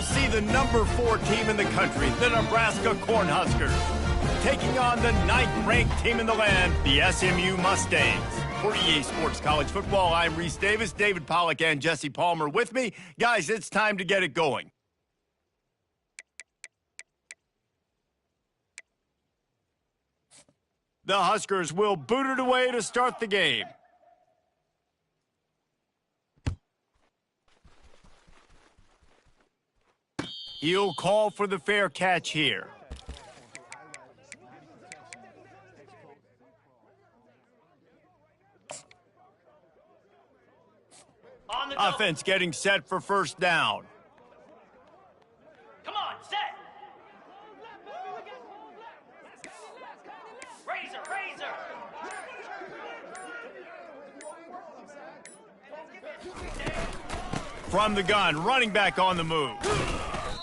see the #4 team in the country, the Nebraska Cornhuskers, taking on the 9th-ranked team in the land, the SMU Mustangs. For EA Sports College Football, I'm Reese Davis, David Pollack, and Jesse Palmer with me. Guys, it's time to get it going. The Huskers will boot it away to start the game. He'll call for the fair catch here. Offense getting set for first down. Come on, set. Razor. From the gun, running back on the move.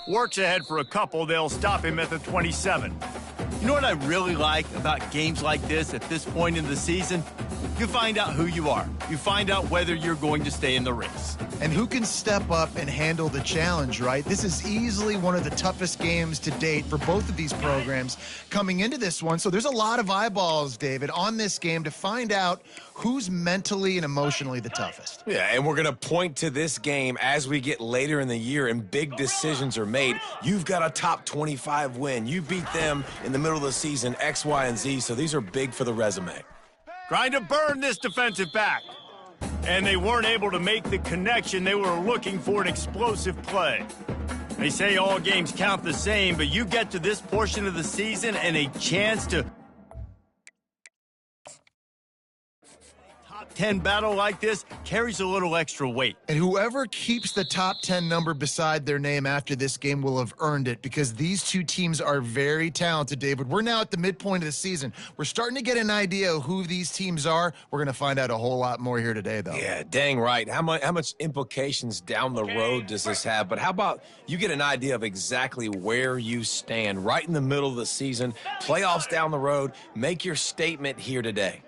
Works ahead for a couple. They'll stop him at the 27. You know what I really like about games like this at this point in the season? You find out who you are. You find out whether you're going to stay in the race. And who can step up and handle the challenge, right? This is easily one of the toughest games to date for both of these programs coming into this one. So there's a lot of eyeballs, David, on this game to find out who's mentally and emotionally the toughest. Yeah, and we're going to point to this game as we get later in the year and big decisions are made. You've got a top 25 win. You beat them in the middle of the season, X, Y, and Z, so these are big for the resume. Trying to burn this defensive back. And they weren't able to make the connection. They were looking for an explosive play. They say all games count the same, but you get to this portion of the season and a chance to top 10 battle like this carries a little extra weight. And whoever keeps the top 10 number beside their name after this game will have earned it, because these two teams are very talented, David. We're now at the midpoint of the season. We're starting to get an idea of who these teams are. We're going to find out a whole lot more here today, though. Yeah, dang right. How much implications down the road does this have? But how about you get an idea of exactly where you stand right in the middle of the season, playoffs down the road, make your statement here today.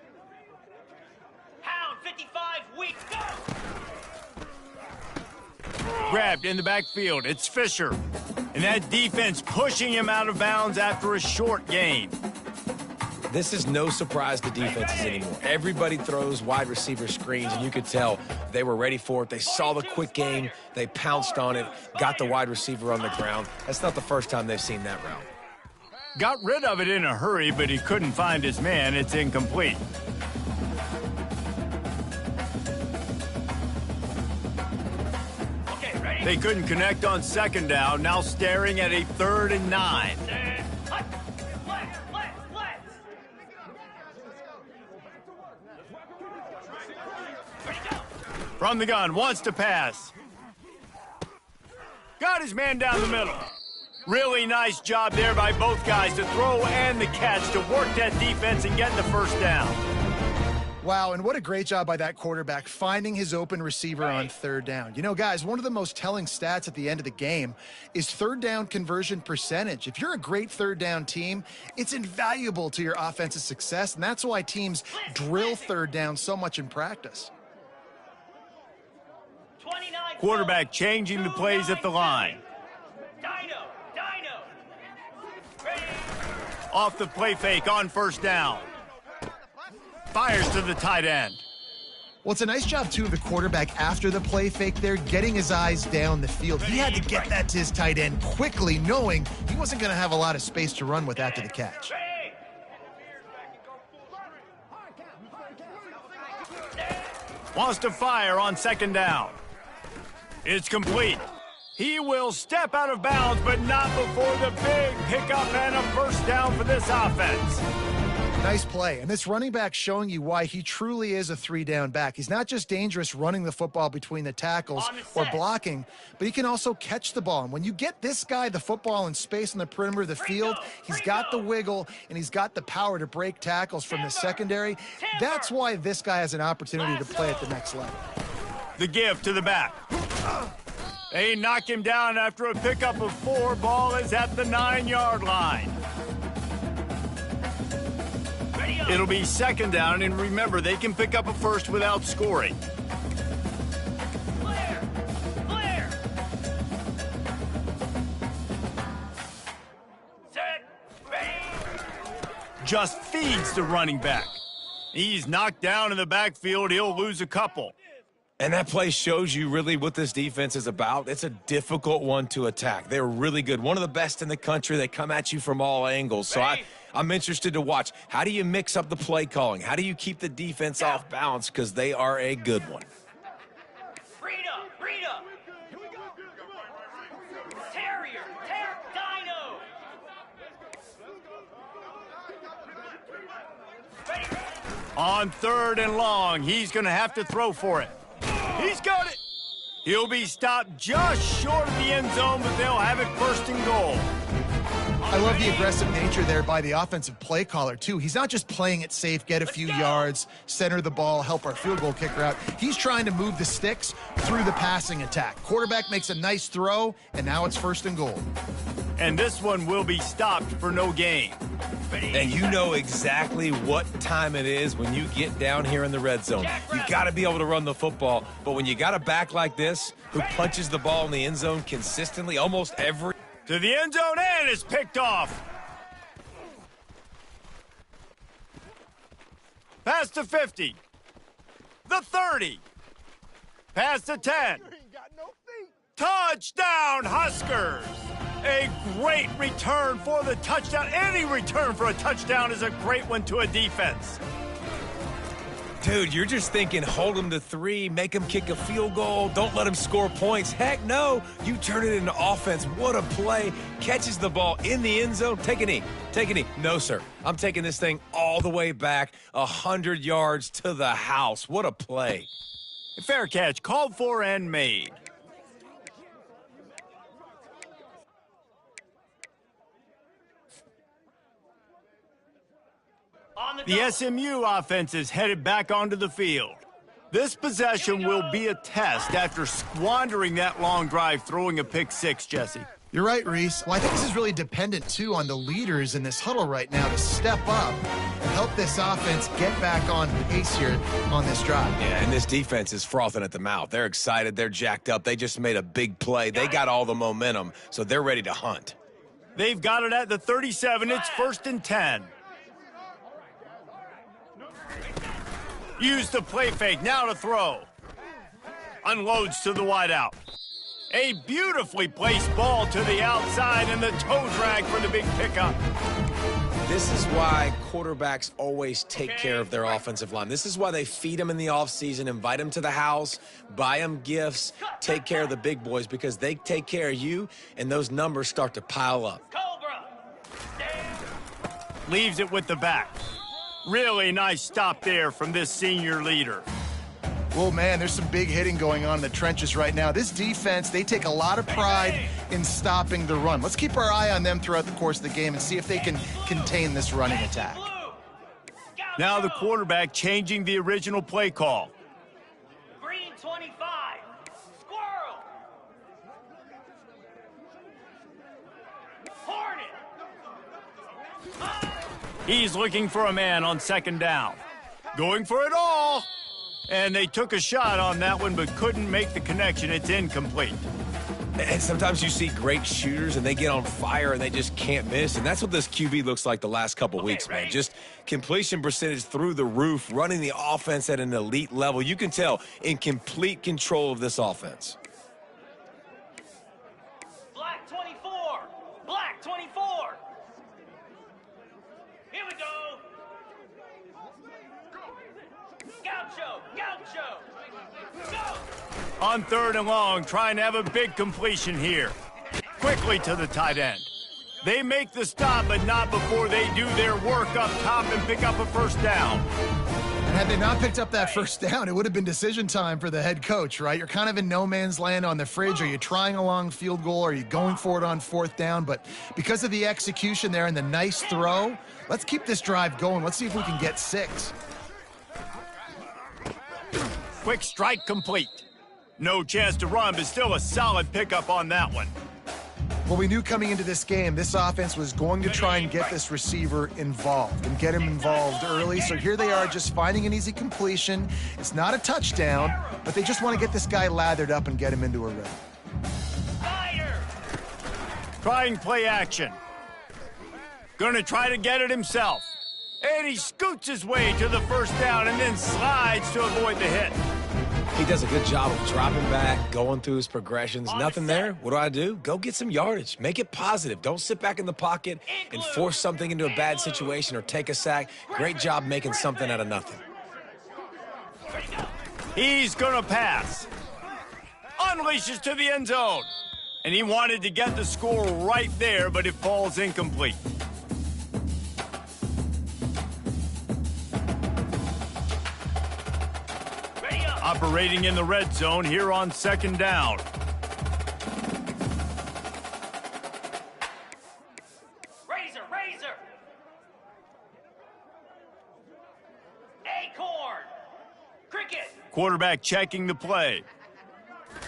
Grabbed in the backfield. It's Fisher. And that defense pushing him out of bounds after a short gain. This is no surprise to defenses anymore. Everybody throws wide receiver screens, and you could tell they were ready for it. They saw the quick game. They pounced on it, got the wide receiver on the ground. That's not the first time they've seen that route. Got rid of it in a hurry, but he couldn't find his man. It's incomplete. They couldn't connect on second down, now staring at a 3rd and 9. From the gun, wants to pass. Got his man down the middle. Really nice job there by both guys to throw and the catch to work that defense and get the first down. Wow, and what a great job by that quarterback finding his open receiver on 3rd down. You know, guys, one of the most telling stats at the end of the game is 3rd down conversion percentage. If you're a great 3rd down team, it's invaluable to your offensive success, and that's why teams drill 3rd down so much in practice. Quarterback changing the plays at the line. Off the play fake on first down. Fires to the tight end. Well, it's a nice job, too, of the quarterback after the play fake there, getting his eyes down the field. He had to get that to his tight end quickly, knowing he wasn't going to have a lot of space to run with after the catch. Wants to fire on second down. It's complete. He will step out of bounds, but not before the big pickup and a first down for this offense. Nice play. And this running back showing you why he truly is a 3-down back. He's not just dangerous running the football between the tackles or blocking, but he can also catch the ball. And when you get this guy the football in space on the perimeter of the field, he's got the wiggle and he's got the power to break tackles from the secondary. That's why this guy has an opportunity to play at the next level. The give to the back. They knock him down after a pickup of 4. Ball is at the 9-yard line. It'll be second down, and remember, they can pick up a first without scoring. just feeds the running back. He's knocked down in the backfield. He'll lose a couple. And that play shows you really what this defense is about. It's a difficult one to attack. They're really good. One of the best in the country. They come at you from all angles. So I'm interested to watch. How do you mix up the play calling? How do you keep the defense off balance? Because they are a good one. On 3rd and long, he's going to have to throw for it. He's got it. He'll be stopped just short of the end zone, but they'll have it 1st and goal. I love the aggressive nature there by the offensive play caller, too. He's not just playing it safe, get a few yards, center the ball, help our field goal kicker out. He's trying to move the sticks through the passing attack. Quarterback makes a nice throw, and now it's 1st and goal. And this one will be stopped for no gain. And you know exactly what time it is when you get down here in the red zone. You've got to be able to run the football. But when you got a back like this who punches the ball in the end zone consistently almost every... To the end zone, and it's picked off. Past the 50. The 30. Past the 10. Touchdown, Huskers! A great return for the touchdown. Any return for a touchdown is a great one to a defense. Dude, you're just thinking, hold them to 3, make them kick a field goal, don't let them score points. Heck no, you turn it into offense. What a play. Catches the ball in the end zone. Take a knee. Take a knee. No, sir. I'm taking this thing all the way back 100 yards to the house. What a play. Fair catch, called for and made. The SMU offense is headed back onto the field. This possession will be a test after squandering that long drive, throwing a pick 6, Jesse. You're right, Reese. Well, I think this is really dependent, too, on the leaders in this huddle right now to step up and help this offense get back on pace here on this drive. Yeah, and this defense is frothing at the mouth. They're excited. They're jacked up. They just made a big play. They got all the momentum, so they're ready to hunt. They've got it at the 37. It's 1st and 10. Use the play fake, now to throw. Unloads to the wideout. A beautifully placed ball to the outside and the toe drag for the big pickup. This is why quarterbacks always take care of their offensive line. This is why they feed them in the offseason, invite them to the house, buy them gifts, take care of the big boys, because they take care of you and those numbers start to pile up. Leaves it with the back. Really nice stop there from this senior leader. Well, man, there's some big hitting going on in the trenches right now. This defense, they take a lot of pride in stopping the run. Let's keep our eye on them throughout the course of the game and see if they can contain this running attack. Now the quarterback changing the original play call. Green 25. Squirrel. Hornet. He's looking for a man on 2nd down. Going for it all. And they took a shot on that one, but couldn't make the connection. It's incomplete. And sometimes you see great shooters, and they get on fire, and they just can't miss. And that's what this QB looks like the last couple weeks, man. Just completion percentage through the roof, running the offense at an elite level. You can tell in complete control of this offense. Black 24. Black 24. Here we go. Gaucho. Gaucho. Go. On 3rd and long, trying to have a big completion here. Quickly to the tight end. They make the stop, but not before they do their work up top and pick up a 1st down. And had they not picked up that 1st down, it would have been decision time for the head coach, right? You're kind of in no man's land on the fridge. Are you trying a long field goal? Are you going for it on 4th down? But because of the execution there and the nice throw, let's keep this drive going. Let's see if we can get 6. Quick strike complete. No chance to run, but still a solid pickup on that one. Well, we knew coming into this game, this offense was going to try and get this receiver involved and get him involved early. So here they are just finding an easy completion. It's not a touchdown, but they just want to get this guy lathered up and get him into a rhythm. Trying play action. Gonna try to get it himself. And he scoots his way to the first down and then slides to avoid the hit. He does a good job of dropping back, going through his progressions. Nothing there. What do? Go get some yardage. Make it positive. Don't sit back in the pocket and force something into a bad situation or take a sack. Great job making something out of nothing. He's going to pass. Unleashes to the end zone. And he wanted to get the score right there, but it falls incomplete. Operating in the red zone here on second down. Razor. Acorn. Cricket. Quarterback checking the play.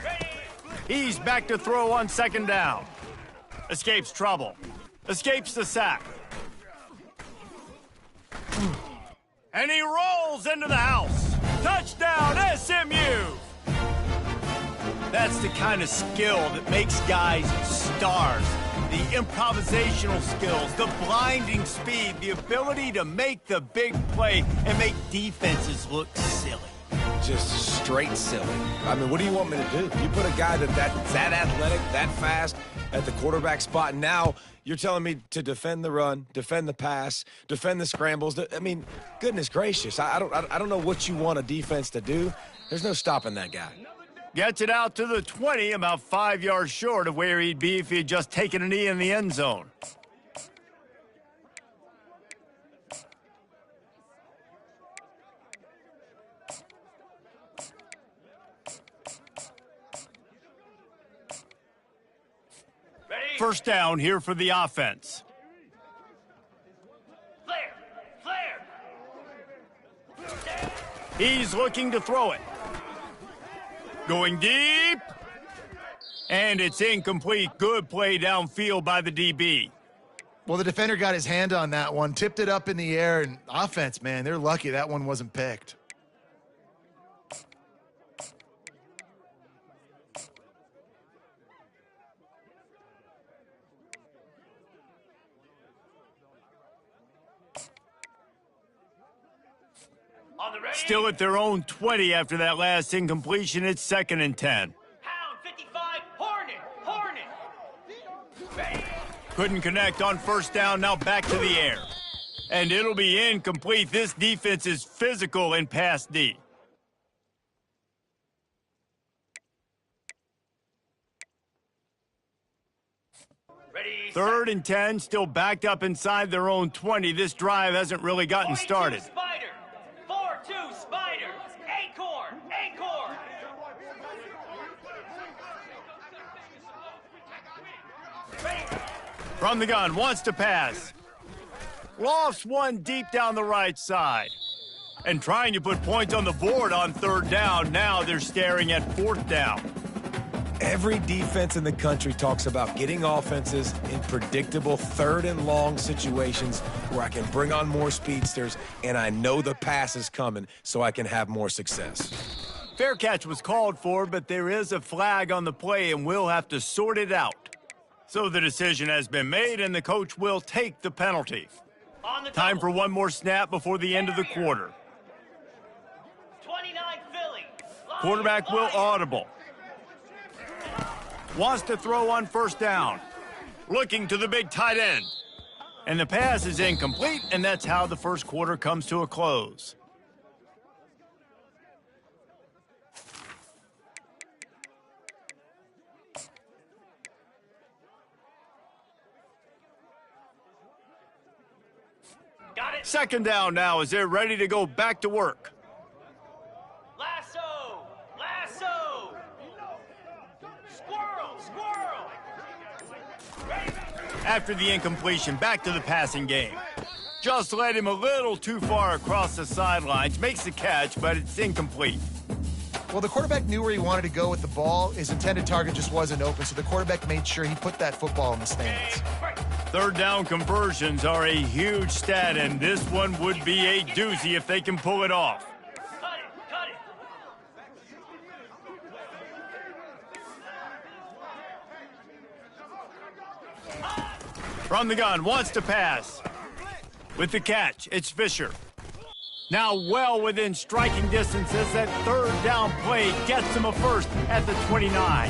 Ready. He's back to throw on second down. Escapes trouble. Escapes the sack. And he rolls into the house. Touchdown, SMU! That's the kind of skill that makes guys stars. The improvisational skills, the blinding speed, the ability to make the big play and make defenses look silly. Just straight silly. I mean, what do you want me to do? You put a guy that's that athletic, that fast at the quarterback spot, and now you're telling me to defend the run, defend the pass, defend the scrambles. I mean, goodness gracious. I don't know what you want a defense to do. There's no stopping that guy. Gets it out to the 20, about 5 yards short of where he'd be if he had just taken a knee in the end zone. First down here for the offense. Flare. He's looking to throw it. Going deep. And it's incomplete. Good play downfield by the DB. Well, the defender got his hand on that one, tipped it up in the air, and offense, man, they're lucky that one wasn't picked. Still at their own 20 after that last incompletion. It's 2nd and 10. Hound 55. Hornet. Ready. Couldn't connect on first down. Now back to the air. And it'll be incomplete. This defense is physical in pass D. Ready. 3rd and 10, still backed up inside their own 20. This drive hasn't really gotten started. Spider. 4-2 Spider. Acorn. From the gun, wants to pass. Lofts one deep down the right side. And trying to put points on the board on 3rd down. Now they're staring at 4th down. Every defense in the country talks about getting offenses in predictable 3rd and long situations where I can bring on more speedsters and I know the pass is coming so I can have more success. Fair catch was called for, but there is a flag on the play and we'll have to sort it out. So the decision has been made and the coach will take the penalty. Time for one more snap before the end of the quarter. 29 Philly. Quarterback will audible. Wants to throw on first down. Looking to the big tight end. And the pass is incomplete, and that's how the first quarter comes to a close. Got it. 2nd down now as they're ready to go back to work. Lasso. Squirrel. Ready. After the incompletion, back to the passing game. Just led him a little too far across the sidelines. Makes the catch, but it's incomplete. Well, the quarterback knew where he wanted to go with the ball. His intended target just wasn't open, so the quarterback made sure he put that football in the stands. 3rd down conversions are a huge stat, and this one would be a doozy if they can pull it off. Cut it. From the gun, wants to pass. With the catch, it's Fisher. Now well within striking distance as that third down play gets him a first at the 29.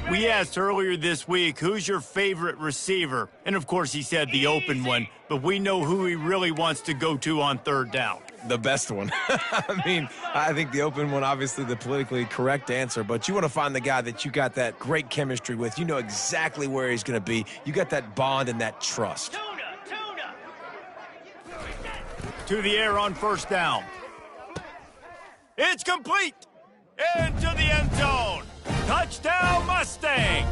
We asked earlier this week, who's your favorite receiver? And, of course, he said the open one, but we know who he really wants to go to on third down. The best one. I mean, I think the open one, obviously the politically correct answer, but you want to find the guy that you got that great chemistry with. You know exactly where he's going to be. You got that bond and that trust. To the air on first down. It's complete. Into the end zone. Touchdown, Mustangs!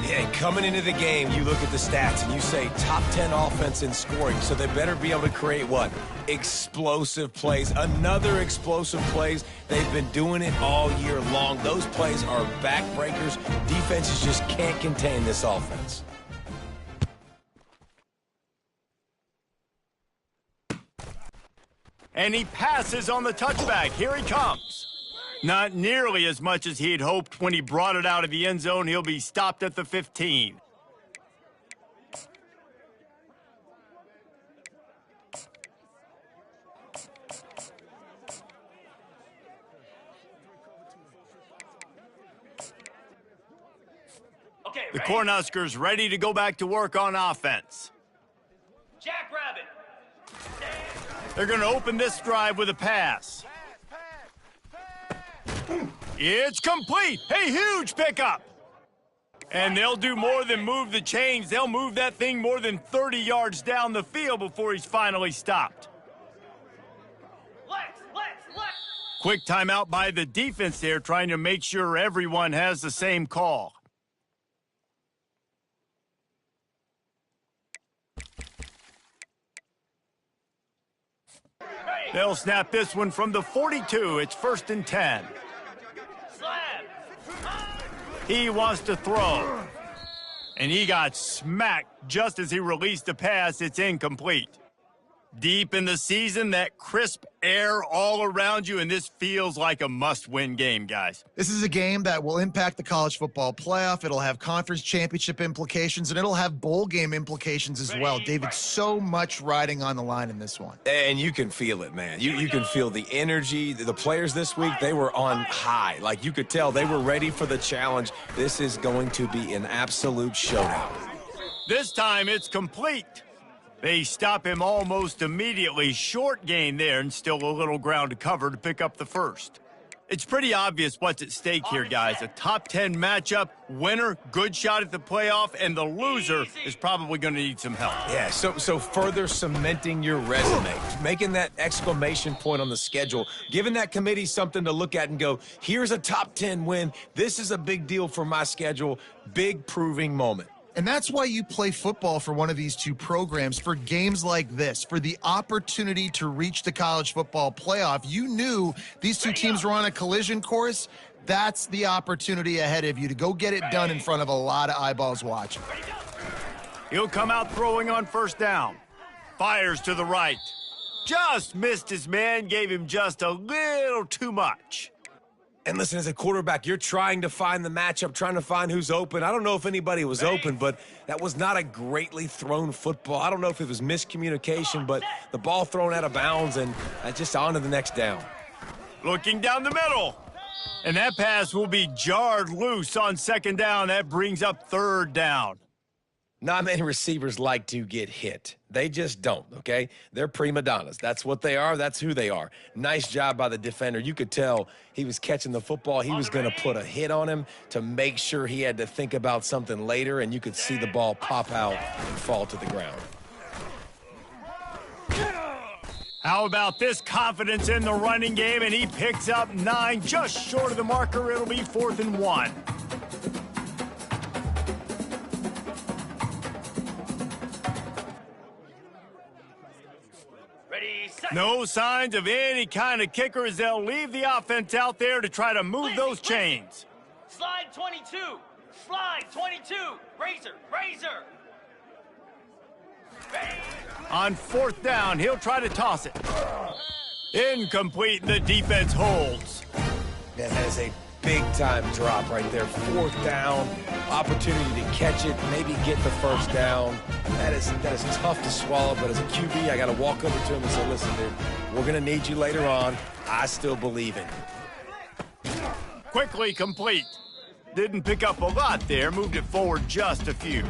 Yeah, coming into the game, you look at the stats and you say top 10 offense in scoring, so they better be able to create what? Explosive plays. Another explosive plays. They've been doing it all year long. Those plays are backbreakers. Defenses just can't contain this offense. And he passes on the touchback. Here he comes. Not nearly as much as he had hoped when he brought it out of the end zone. He'll be stopped at the 15. Okay, The Cornhuskers ready to go back to work on offense. Jackrabbit. They're going to open this drive with a pass. It's complete. A huge pickup. And they'll do more than move the chains. They'll move that thing more than 30 yards down the field before he's finally stopped. Lex. Quick timeout by the defense there, trying to make sure everyone has the same call. They'll snap this one from the 42. It's 1st and 10. He wants to throw. And he got smacked just as he released the pass. It's incomplete. Deep in the season, that crisp air all around you, and this feels like a must-win game, guys. This is a game that will impact the college football playoff. It'll have conference championship implications, and it'll have bowl game implications as well. David, so much riding on the line in this one. And you can feel it, man. You can feel the energy. The players this week, they were on high. Like, you could tell they were ready for the challenge. This is going to be an absolute showdown. This time it's complete. They stop him almost immediately. Short gain there, and still a little ground to cover to pick up the first. It's pretty obvious what's at stake here, guys. A top 10 matchup, winner, good shot at the playoff, and the loser is probably going to need some help. Yeah, so further cementing your resume, making that exclamation point on the schedule, giving that committee something to look at and go, here's a top 10 win. This is a big deal for my schedule. Big proving moment. And that's why you play football for one of these two programs, for games like this, for the opportunity to reach the college football playoff. You knew these two teams were on a collision course. That's the opportunity ahead of you to go get it done in front of a lot of eyeballs watching. He'll come out throwing on first down. Fires to the right. Just missed his man, gave him just a little too much. And listen, as a quarterback, you're trying to find the matchup, trying to find who's open. I don't know if anybody was open, but that was not a greatly thrown football. I don't know if it was miscommunication, but the ball thrown out of bounds and just on to the next down. Looking down the middle. And that pass will be jarred loose on second down. That brings up third down. Not many receivers like to get hit. They just don't, okay? They're prima donnas. That's what they are. That's who they are. Nice job by the defender. You could tell he was catching the football. He was going to put a hit on him to make sure he had to think about something later, and you could see the ball pop out and fall to the ground. How about this confidence in the running game? And he picks up 9, just short of the marker. It'll be 4th and 1. No signs of any kind of kicker as they'll leave the offense out there to try to move those chains. Slide 22. Slide 22. Razor. On 4th down, he'll try to toss it. Incomplete, the defense holds. That is a big-time drop right there. 4th down, opportunity to catch it, maybe get the first down. That is tough to swallow, but as a QB, I got to walk over to him and say, listen, dude, we're going to need you later on. I still believe in you. Quickly complete. Didn't pick up a lot there, moved it forward just a few.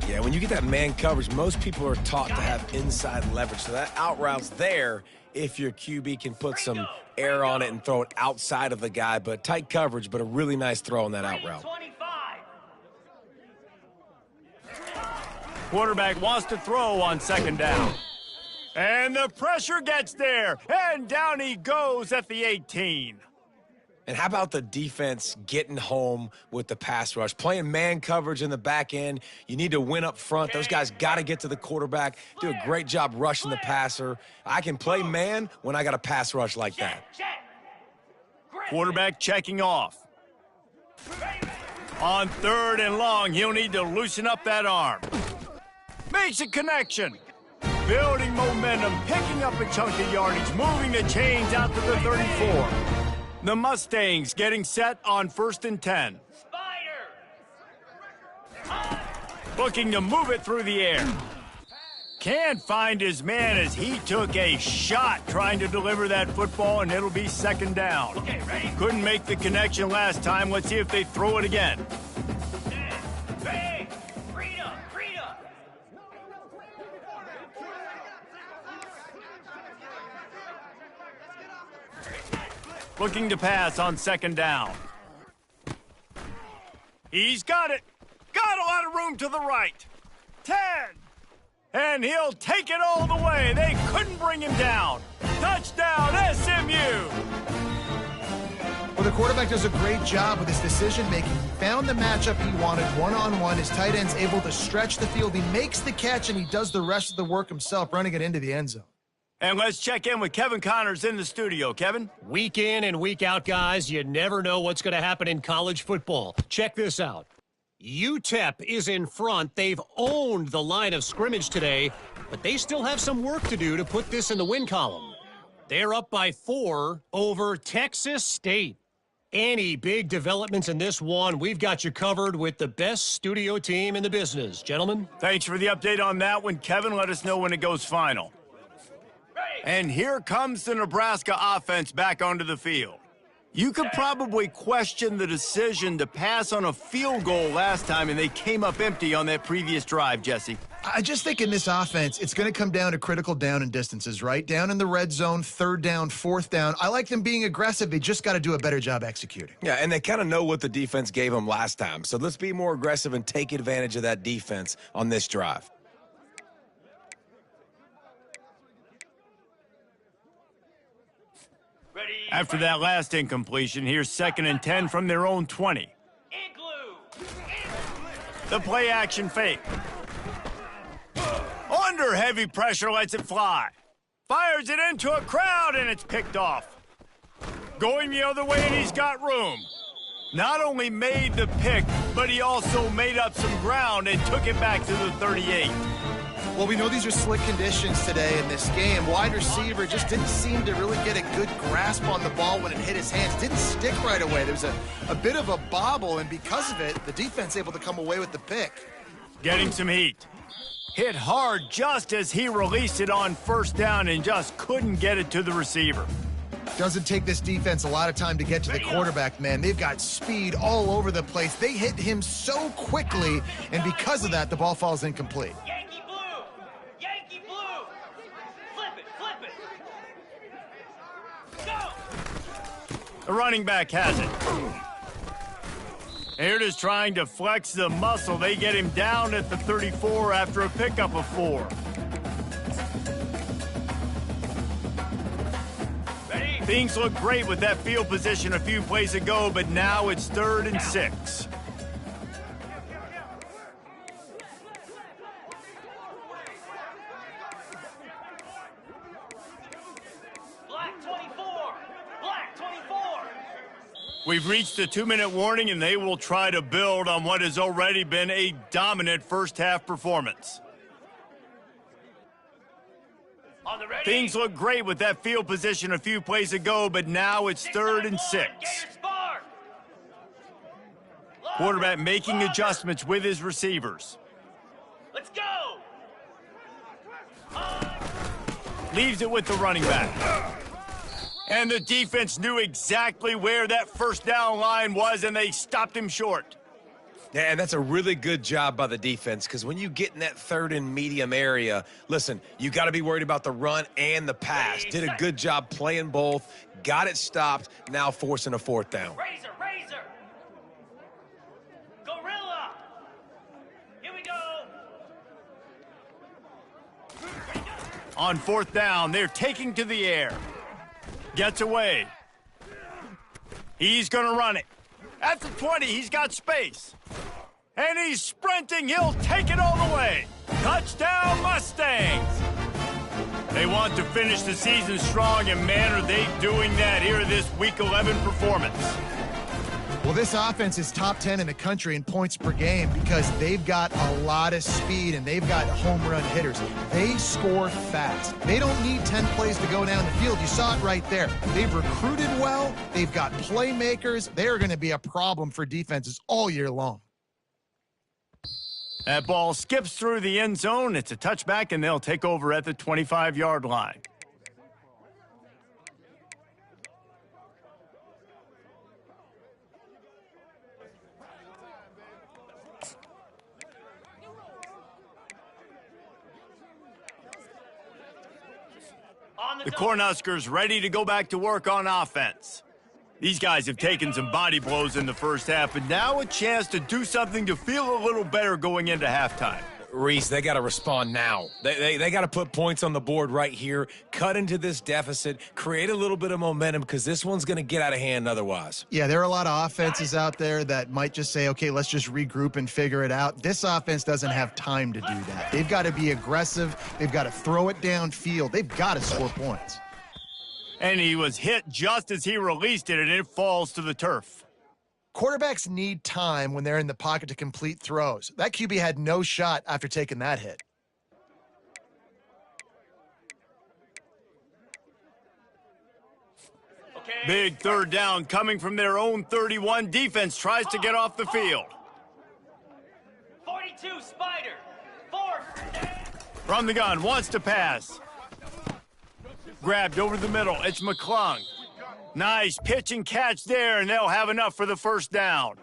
Yeah, when you get that man coverage, most people are taught to have inside leverage. So that out route's there if your QB can put some air on it and throw it outside of the guy. But tight coverage, but a really nice throw on that out route. Quarterback wants to throw on 2nd down. And the pressure gets there. And down he goes at the 18. And how about the defense getting home with the pass rush? Playing man coverage in the back end. You need to win up front. Those guys got to get to the quarterback. Do a great job rushing the passer. I can play man when I got a pass rush like that. Quarterback checking off. On 3rd and long, he'll need to loosen up that arm. Makes a connection. Building momentum, picking up a chunk of yardage, moving the chains out to the 34. The Mustangs getting set on 1st and 10. Looking to move it through the air. Can't find his man as he took a shot trying to deliver that football, and it'll be 2nd down. Okay, ready? Couldn't make the connection last time. Let's see if they throw it again. Looking to pass on 2nd down. He's got it. Got a lot of room to the right. 10. And he'll take it all the way. They couldn't bring him down. Touchdown, SMU. Well, the quarterback does a great job with his decision-making. He found the matchup he wanted one-on-one. His tight end's able to stretch the field. He makes the catch, and he does the rest of the work himself, running it into the end zone. And let's check in with Kevin Connors in the studio. Kevin? Week in and week out, guys, you never know what's going to happen in college football. Check this out. UTEP is in front. They've owned the line of scrimmage today, but they still have some work to do to put this in the win column. They're up by 4 over Texas State. Any big developments in this one, we've got you covered with the best studio team in the business. Gentlemen? Thanks for the update on that one, Kevin. Let us know when it goes final. And here comes the Nebraska offense back onto the field. You could probably question the decision to pass on a field goal last time, and they came up empty on that previous drive, Jesse. I just think in this offense, it's going to come down to critical down and distances, right? Down in the red zone, 3rd down, 4th down. I like them being aggressive. They just got to do a better job executing. Yeah, and they kind of know what the defense gave them last time. So let's be more aggressive and take advantage of that defense on this drive. After that last incompletion, here's 2nd and 10 from their own 20. The play action fake. Under heavy pressure, lets it fly. Fires it into a crowd, and it's picked off. Going the other way, and he's got room. Not only made the pick, but he also made up some ground and took it back to the 38. Well, we know these are slick conditions today in this game. Wide receiver just didn't seem to really get a good grasp on the ball when it hit his hands. Didn't stick right away. There was a bit of a bobble, and because of it, the defense able to come away with the pick. Getting some heat. Hit hard just as he released it on 1st down and just couldn't get it to the receiver. Doesn't take this defense a lot of time to get to the quarterback, man. They've got speed all over the place. They hit him so quickly, and because of that, the ball falls incomplete. Yankee blue! Yankee blue! Flip it, flip it! Go! The running back has it. Here it is trying to flex the muscle. They get him down at the 34 after a pickup of 4. Ready? Things look great with that field position a few plays ago, but now it's 3rd and 6. Black 24! Black 24! We've reached the 2-minute warning, and they will try to build on what has already been a dominant first-half performance. On the ready? Things look great with that field position a few plays ago, but now it's 3rd and 6. Get your spark! Quarterback making adjustments with his receivers. Let's go! Leaves it with the running back. And the defense knew exactly where that first down line was, and they stopped him short. Yeah, and that's a really good job by the defense, because when you get in that third and medium area, listen, you got to be worried about the run and the pass. Did a good job playing both, got it stopped, now forcing a fourth down. Razor, razor! Gorilla! Here we go! On fourth down, they're taking to the air. Gets away. He's going to run it. At the 20, he's got space. And he's sprinting. He'll take it all the way. Touchdown, Mustangs! They want to finish the season strong, and man, are they doing that here in this Week 11 performance. Well, this offense is top 10 in the country in points per game because they've got a lot of speed and they've got home run hitters. They score fast. They don't need 10 plays to go down the field. You saw it right there. They've recruited well. They've got playmakers. They're going to be a problem for defenses all year long. That ball skips through the end zone. It's a touchback, and they'll take over at the 25-yard line. The Cornhuskers ready to go back to work on offense. These guys have taken some body blows in the first half, but now a chance to do something to feel a little better going into halftime. Reese, they got to respond now. They got to put points on the board right here, cut into this deficit, create a little bit of momentum, because this one's going to get out of hand otherwise. Yeah, there are a lot of offenses out there that might just say, okay, let's just regroup and figure it out. This offense doesn't have time to do that. They've got to be aggressive. They've got to throw it downfield. They've got to score points. And he was hit just as he released it, and it falls to the turf. Quarterbacks need time when they're in the pocket to complete throws. That QB had no shot after taking that hit. Big third down coming from their own 31. Defense tries to get off the field. 42, Spider! 4! From the gun, wants to pass. Grabbed over the middle. It's McClung. Nice pitch and catch there, and they'll have enough for the first down.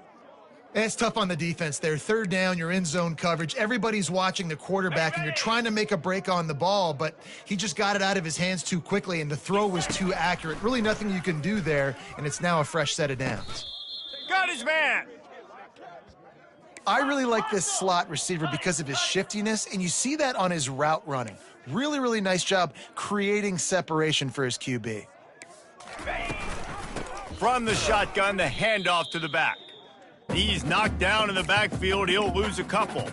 It's tough on the defense there. Third down, you're in zone coverage. Everybody's watching the quarterback, and you're trying to make a break on the ball, but he just got it out of his hands too quickly, and the throw was too accurate. Really nothing you can do there, and it's now a fresh set of downs. Got his man. I really like this slot receiver because of his shiftiness, and you see that on his route running. Really, really nice job creating separation for his QB. From the shotgun, the handoff to the back. He's knocked down in the backfield. He'll lose a couple.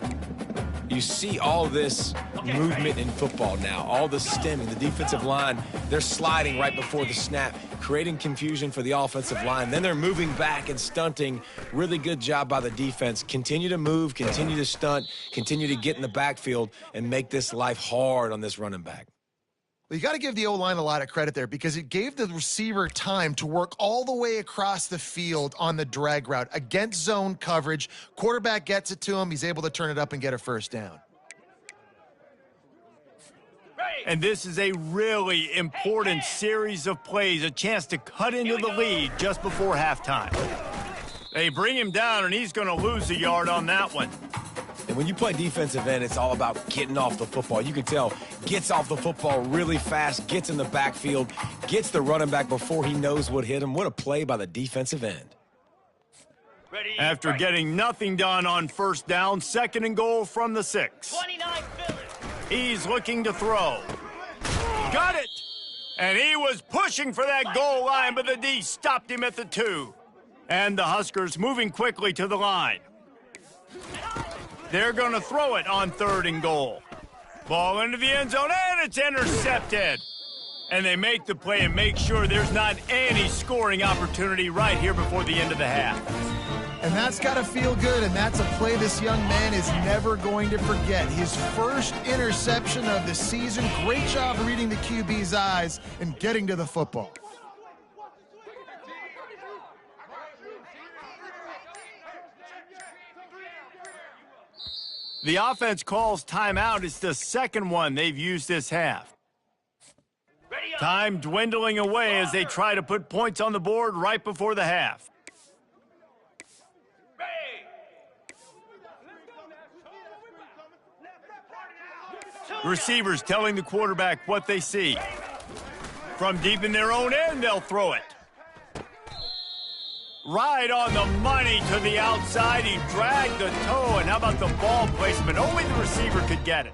You see all this movement in football now, all the stemming, the defensive line, they're sliding right before the snap, creating confusion for the offensive line. Then they're moving back and stunting. Really good job by the defense. Continue to move, continue to stunt, continue to get in the backfield and make this life hard on this running back. Well, you got to give the O-line a lot of credit there because it gave the receiver time to work all the way across the field on the drag route against zone coverage. Quarterback gets it to him. He's able to turn it up and get a first down. And this is a really important series of plays, a chance to cut into the lead just before halftime. They bring him down, and he's going to lose a yard on that one. And when you play defensive end, it's all about getting off the football. You can tell, gets off the football really fast, gets in the backfield, gets the running back before he knows what hit him. What a play by the defensive end. After getting nothing done on first down, 2nd and goal from the 6. 29 Phillies. He's looking to throw. Got it! And he was pushing for that goal line, but the D stopped him at the 2. And the Huskers moving quickly to the line. They're going to throw it on 3rd and goal. Ball into the end zone, and it's intercepted. And they make the play and make sure there's not any scoring opportunity right here before the end of the half. And that's got to feel good, and that's a play this young man is never going to forget. His first interception of the season. Great job reading the QB's eyes and getting to the football. The offense calls timeout. It's the second one they've used this half. Time dwindling away as they try to put points on the board right before the half. Receivers telling the quarterback what they see. From deep in their own end, they'll throw it. Right on the money to the outside. He dragged the toe, and how about the ball placement? Only the receiver could get it.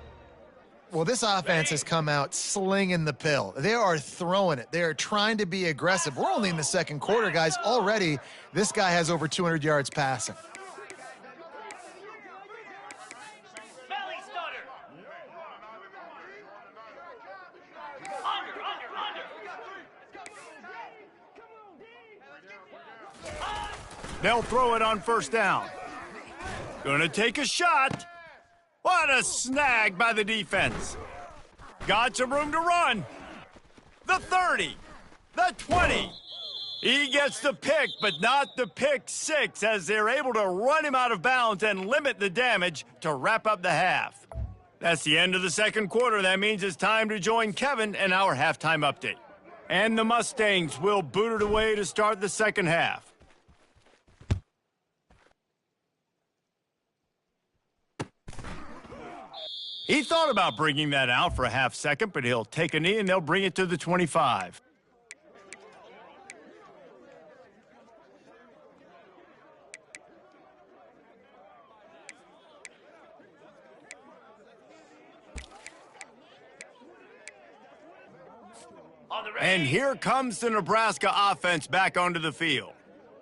Well, this offense has come out slinging the pill. They are throwing it. They are trying to be aggressive. We're only in the second quarter, guys. Already, this guy has over 200 yards passing. Belly stutter. Under. They'll throw it on first down. Gonna take a shot. What a snag by the defense. Got some room to run. The 30, the 20. He gets the pick, but not the pick six, as they're able to run him out of bounds and limit the damage to wrap up the half. That's the end of the second quarter. That means it's time to join Kevin and our halftime update. And the Mustangs will boot it away to start the second half. He thought about bringing that out for a half second, but he'll take a knee and they'll bring it to the 25. And here comes the Nebraska offense back onto the field.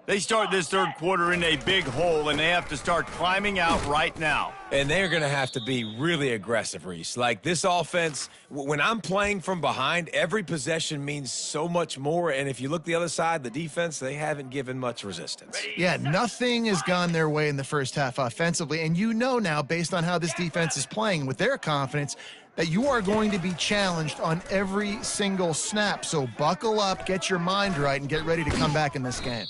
They start this third quarter in a big hole, and they have to start climbing out right now. And they're going to have to be really aggressive, Reese. Like, this offense, when I'm playing from behind, every possession means so much more. And if you look the other side, the defense, they haven't given much resistance. Yeah, nothing has gone their way in the first half offensively. And you know now, based on how this defense is playing with their confidence, that you are going to be challenged on every single snap. So buckle up, get your mind right, and get ready to come back in this game.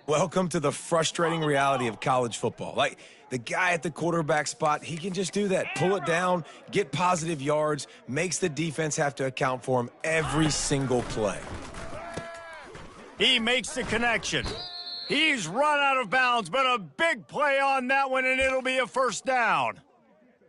Welcome to the frustrating reality of college football. Like, the guy at the quarterback spot, he can just do that. Pull it down, get positive yards, makes the defense have to account for him every single play. He makes the connection. He's run out of bounds, but a big play on that one, and it'll be a first down.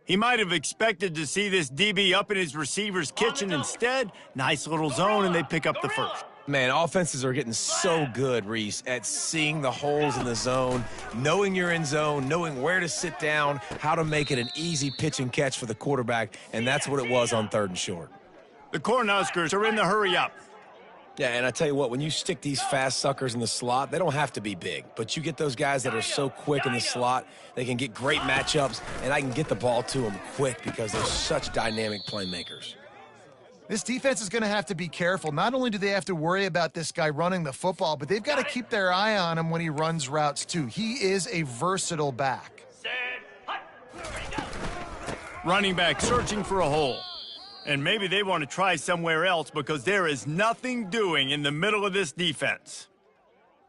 He might have expected to see this DB up in his receiver's kitchen. Instead, nice little zone, and they pick up the first. Man, offenses are getting so good, Reese, at seeing the holes in the zone, knowing you're in zone, knowing where to sit down, how to make it an easy pitch and catch for the quarterback, and that's what it was on 3rd and short. The Cornhuskers are in the hurry up. Yeah, and I tell you what, when you stick these fast suckers in the slot, they don't have to be big, but you get those guys that are so quick in the slot, they can get great matchups, and I can get the ball to them quick because they're such dynamic playmakers. This defense is going to have to be careful. Not only do they have to worry about this guy running the football, but they've got to keep their eye on him when he runs routes too. He is a versatile back. Running back searching for a hole. And maybe they want to try somewhere else because there is nothing doing in the middle of this defense.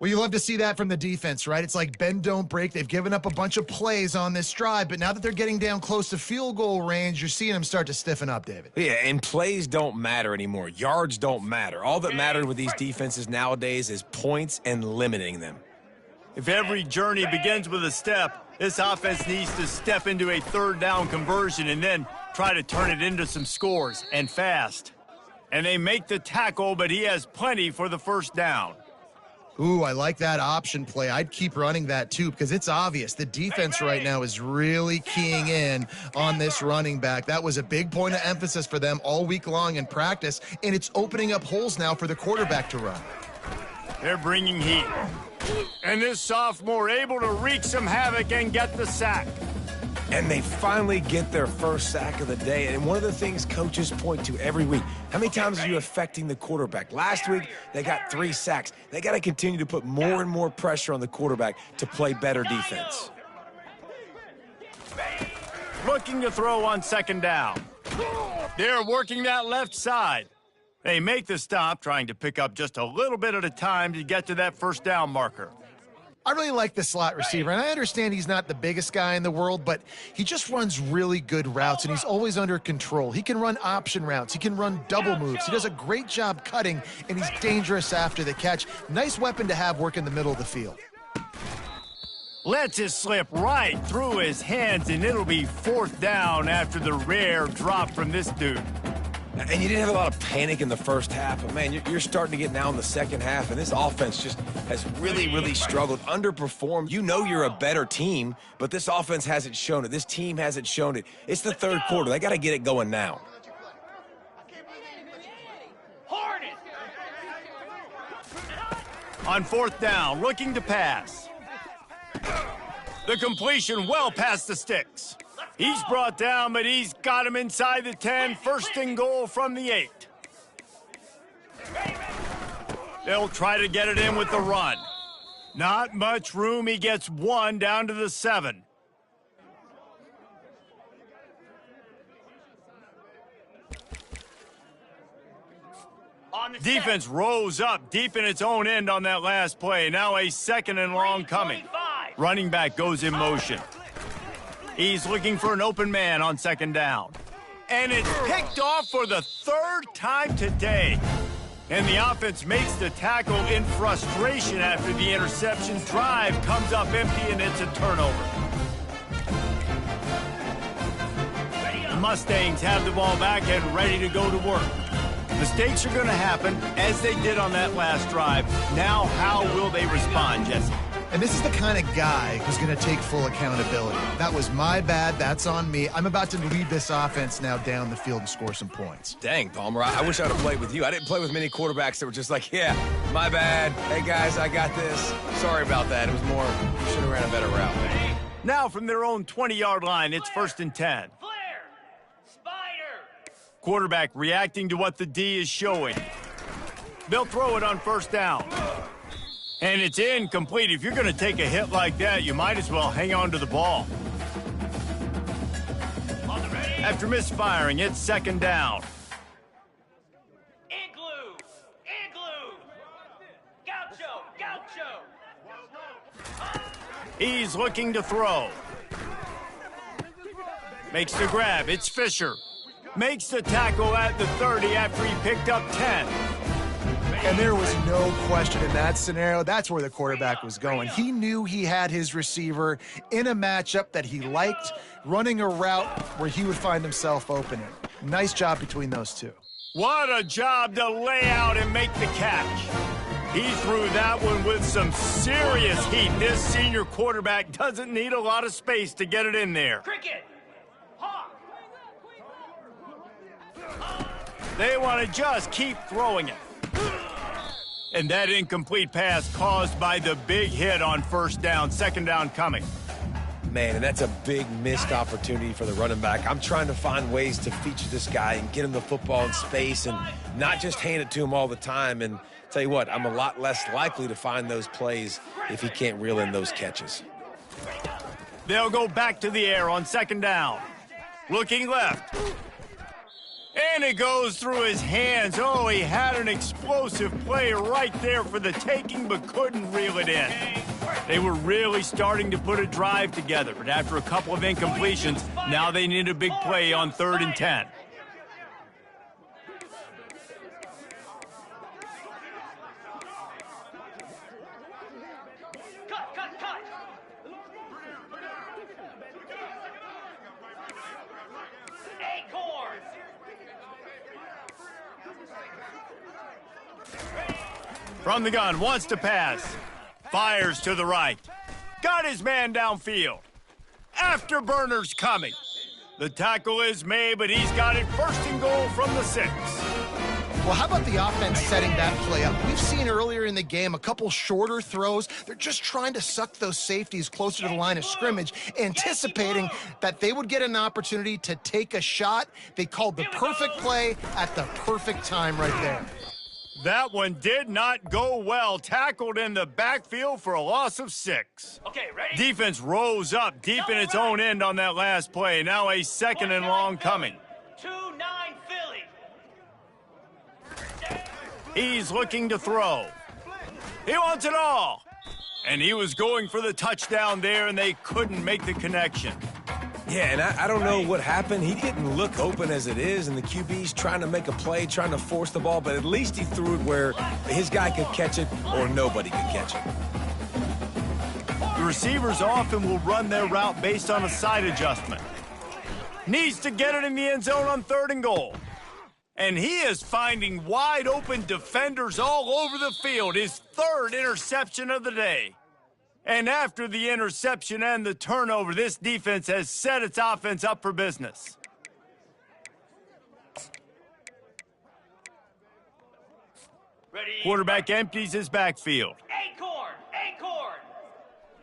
Well, you love to see that from the defense, right? It's like bend, don't break. They've given up a bunch of plays on this drive, but now that they're getting down close to field goal range, you're seeing them start to stiffen up, David. Yeah, and plays don't matter anymore. Yards don't matter. All that matters with these defenses nowadays is points and limiting them. If every journey begins with a step, this offense needs to step into a 3rd down conversion and then try to turn it into some scores, and fast. And they make the tackle, but he has plenty for the first down. Ooh, I like that option play. I'd keep running that too because it's obvious the defense right now is really keying in on this running back. That was a big point of emphasis for them all week long in practice, and it's opening up holes now for the quarterback to run. They're bringing heat. And this sophomore able to wreak some havoc and get the sack. And they finally get their first sack of the day. And one of the things coaches point to every week, how many times are you affecting the quarterback? Last week, they got 3 sacks. They got to continue to put more and more pressure on the quarterback to play better defense. Looking to throw on 2nd down. They're working that left side. They make the stop, trying to pick up just a little bit at a time to get to that first down marker. I really like the slot receiver, and I understand he's not the biggest guy in the world, but he just runs really good routes, and he's always under control. He can run option routes. He can run double moves. He does a great job cutting, and he's dangerous after the catch. Nice weapon to have work in the middle of the field. Lets it slip right through his hands, and it'll be 4th down after the rare drop from this dude. And you didn't have a lot of panic in the first half, but, man, you're starting to get now in the second half, and this offense just has really struggled, underperformed. You know you're a better team, but this offense hasn't shown it. This team hasn't shown it. It's the third quarter. They got to get it going now. On 4th down, looking to pass. The completion well past the sticks. He's brought down, but he's got him inside the 10. 1st and goal from the 8. They'll try to get it in with the run. Not much room. He gets 1 down to the 7. Defense rose up deep in its own end on that last play. Now a 2nd and long coming. Running back goes in motion. He's looking for an open man on 2nd down. And it's picked off for the 3rd time today. And the offense makes the tackle in frustration after the interception. Drive comes up empty, and it's a turnover. The Mustangs have the ball back and ready to go to work. Mistakes are going to happen, as they did on that last drive. Now, how will they respond, Jesse? And this is the kind of guy who's going to take full accountability. That was my bad. That's on me. I'm about to lead this offense now down the field and score some points. Dang, Palmer, I wish I would have played with you. I didn't play with many quarterbacks that were just like, yeah, my bad. Hey, guys, I got this. Sorry about that. It was more, should have ran a better route. Now from their own 20-yard line, it's 1st and 10. Quarterback reacting to what the D is showing. They'll throw it on 1st down. And it's incomplete. If you're going to take a hit like that, you might as well hang on to the ball. After misfiring, it's 2nd down. Igloo! Gaucho! He's looking to throw. Makes the grab. It's Fisher. Makes the tackle at the 30 after he picked up 10. And there was no question in that scenario. That's where the quarterback was going. He knew he had his receiver in a matchup that he liked, running a route where he would find himself opening. Nice job between those two. What a job to lay out and make the catch. He threw that one with some serious heat. This senior quarterback doesn't need a lot of space to get it in there. Cricket! Hawk! They want to just keep throwing it. And that incomplete pass caused by the big hit on 1st down, 2nd down coming. Man, and that's a big missed opportunity for the running back. I'm trying to find ways to feature this guy and get him the football in space and not just hand it to him all the time. And tell you what, I'm a lot less likely to find those plays if he can't reel in those catches. They'll go back to the air on 2nd down. Looking left. And it goes through his hands. Oh, he had an explosive play right there for the taking, but couldn't reel it in. They were really starting to put a drive together, but after a couple of incompletions, now they need a big play on 3rd and 10. Cut! Acorn! From the gun, wants to pass. Fires to the right. Got his man downfield. Afterburner's coming. The tackle is made, but he's got it 1st and goal from the 6. Well, how about the offense setting that play up? We've seen earlier in the game a couple shorter throws. They're just trying to suck those safeties closer to the line of scrimmage, anticipating that they would get an opportunity to take a shot. They called the perfect play at the perfect time right there. That one did not go well. Tackled in the backfield for a loss of 6. Okay, ready? Defense rose up deep in its own end on that last play. Now a 2nd and long coming. 2-9 Philly. He's looking to throw. He wants it all. And he was going for the touchdown there, and they couldn't make the connection. Yeah, and I don't know what happened. He didn't look open as it is, and the QB's trying to make a play, trying to force the ball, but at least he threw it where his guy could catch it or nobody could catch it. The receivers often will run their route based on a side adjustment. Needs to get it in the end zone on 3rd and goal. And he is finding wide open defenders all over the field. His 3rd interception of the day. And after the interception and the turnover, this defense has set its offense up for business. Ready. Quarterback empties his backfield. Acorn! Acorn!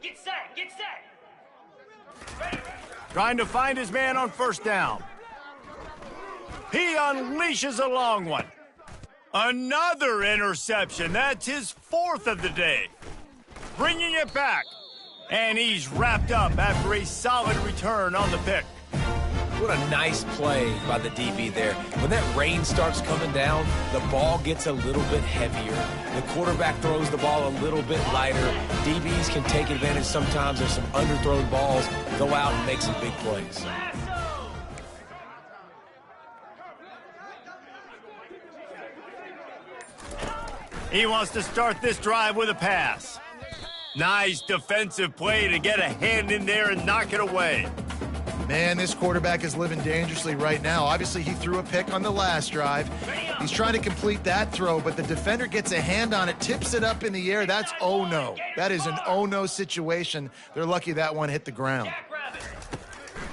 Get set! Get set! Ready. Trying to find his man on 1st down. He unleashes a long one. Another interception. That's his 4th of the day. Bringing it back. And he's wrapped up after a solid return on the pick. What a nice play by the DB there. When that rain starts coming down, the ball gets a little bit heavier. The quarterback throws the ball a little bit lighter. DBs can take advantage sometimes. There's some underthrown balls. Go out and make some big plays. He wants to start this drive with a pass. Nice defensive play to get a hand in there and knock it away. Man, this quarterback is living dangerously right now. Obviously, he threw a pick on the last drive. He's trying to complete that throw, but the defender gets a hand on it, tips it up in the air. That's oh-no. That is an oh-no situation. They're lucky that one hit the ground.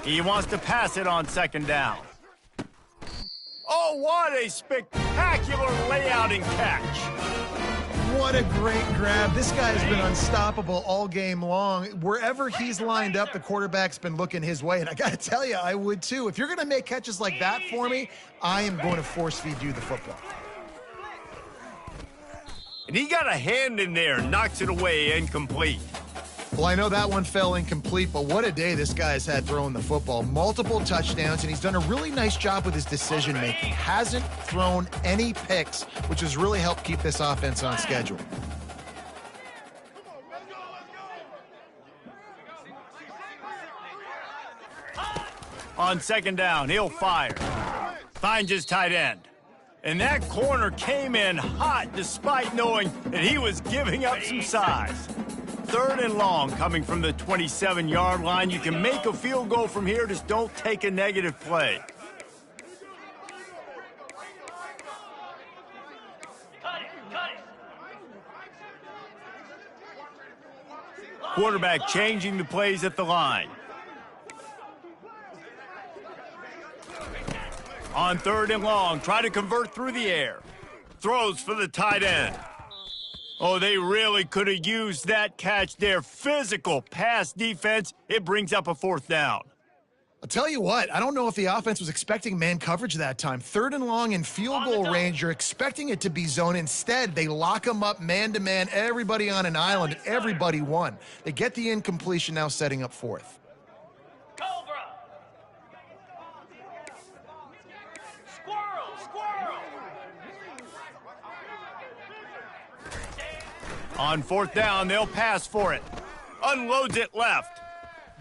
He wants to pass it on 2nd down. Oh, what a spectacular layout and catch. What a great grab. This guy has been unstoppable all game long. Wherever he's lined up, the quarterback's been looking his way. And I got to tell you, I would too. If you're going to make catches like that for me, I am going to force feed you the football. And he got a hand in there, knocks it away, incomplete. Well, I know that one fell incomplete, but what a day this guy has had throwing the football. Multiple touchdowns, and he's done a really nice job with his decision-making. Hasn't thrown any picks, which has really helped keep this offense on schedule. On 2nd down, he'll fire. Finds his tight end. And that corner came in hot despite knowing that he was giving up some size. 3rd and long coming from the 27-yard line. You can make a field goal from here, just don't take a negative play. Cut it! Cut it! Quarterback changing the plays at the line. On 3rd and long, try to convert through the air. Throws for the tight end. Oh, they really could have used that catch there. Physical pass defense. It brings up a 4th down. I'll tell you what, I don't know if the offense was expecting man coverage that time. 3rd and long in field goal range, you're expecting it to be zone. Instead, they lock them up man-to-man, everybody on an island, and everybody won. They get the incompletion, now setting up 4th. Cobra! Squirrel! Squirrel! On 4th down, they'll pass for it. Unloads it left.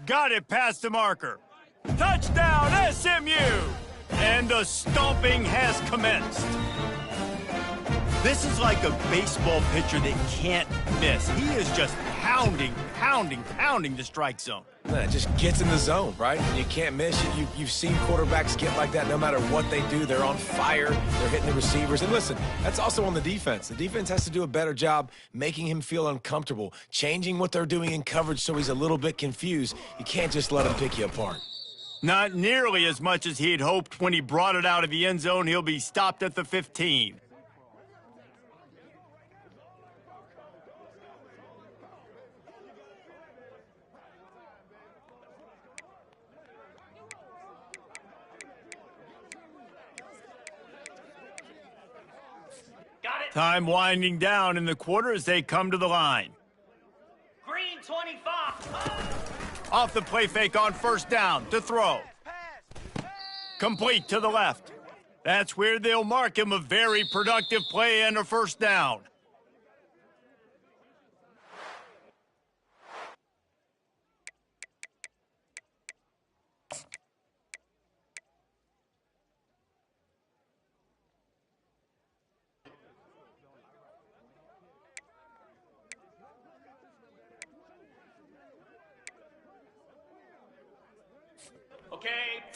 Got it past the marker. Touchdown, SMU! And the stomping has commenced. This is like a baseball pitcher that can't miss. He is just pounding the strike zone. It just gets in the zone, right? You can't miss. You've seen quarterbacks get like that no matter what they do. They're on fire. They're hitting the receivers. And listen, that's also on the defense. The defense has to do a better job making him feel uncomfortable, changing what they're doing in coverage so he's a little bit confused. You can't just let him pick you apart. Not nearly as much as he had hoped when he brought it out of the end zone. He'll be stopped at the 15. Got it! Time winding down in the quarter as they come to the line. Green 25! Off the play fake on 1st down to throw. Complete to the left. That's where they'll mark him a very productive play and a 1st down.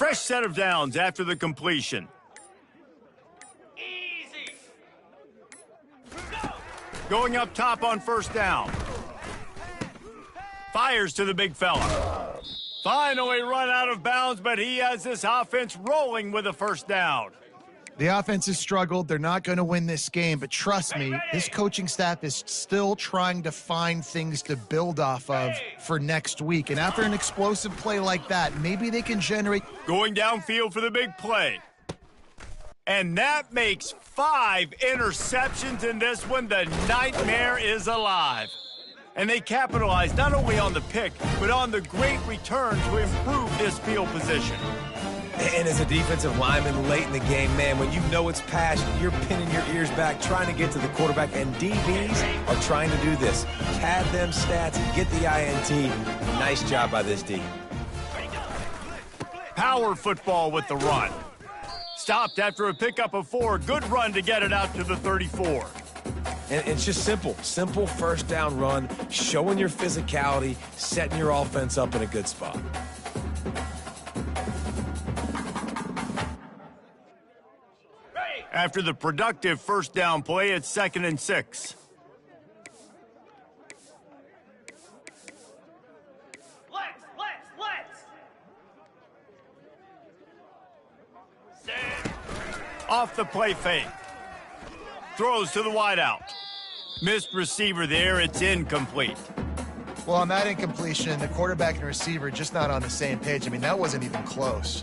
Fresh set of downs after the completion. Easy. Go. Going up top on first down. Fires to the big fella. Finally run out of bounds, but he has this offense rolling with a first down. The offense has struggled. They're not going to win this game, but trust me, this coaching staff is still trying to find things to build off of for next week. And after an explosive play like that, maybe they can generate. Going downfield for the big play. And that makes 5 interceptions in this one. The nightmare is alive. And they capitalize not only on the pick, but on the great return to improve this field position. And as a defensive lineman late in the game, man, when you know it's passion, you're pinning your ears back, trying to get to the quarterback, and DBs are trying to do this. Pad them stats and get the INT. Nice job by this D. Power football with the run. Stopped after a pickup of 4. Good run to get it out to the 34. And it's just simple first down run, showing your physicality, setting your offense up in a good spot. After the productive first down play, it's 2nd and 6. Let's. Set. Off the play fake. Throws to the wideout. Missed receiver there. It's incomplete. Well, on that incompletion, the quarterback and receiver just not on the same page. I mean, that wasn't even close.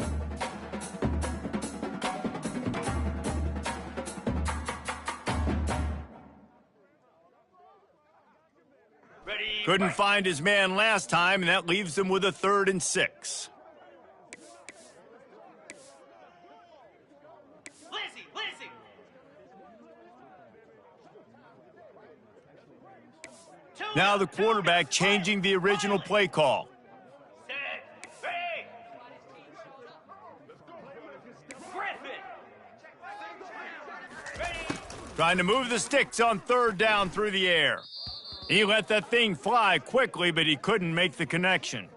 Couldn't find his man last time, and that leaves him with a 3rd and 6. Lizzie. Now the quarterback changing the original play call. Set. Ready. Griffin. Ready. Trying to move the sticks on 3rd down through the air. He let that thing fly quickly, but he couldn't make the connection.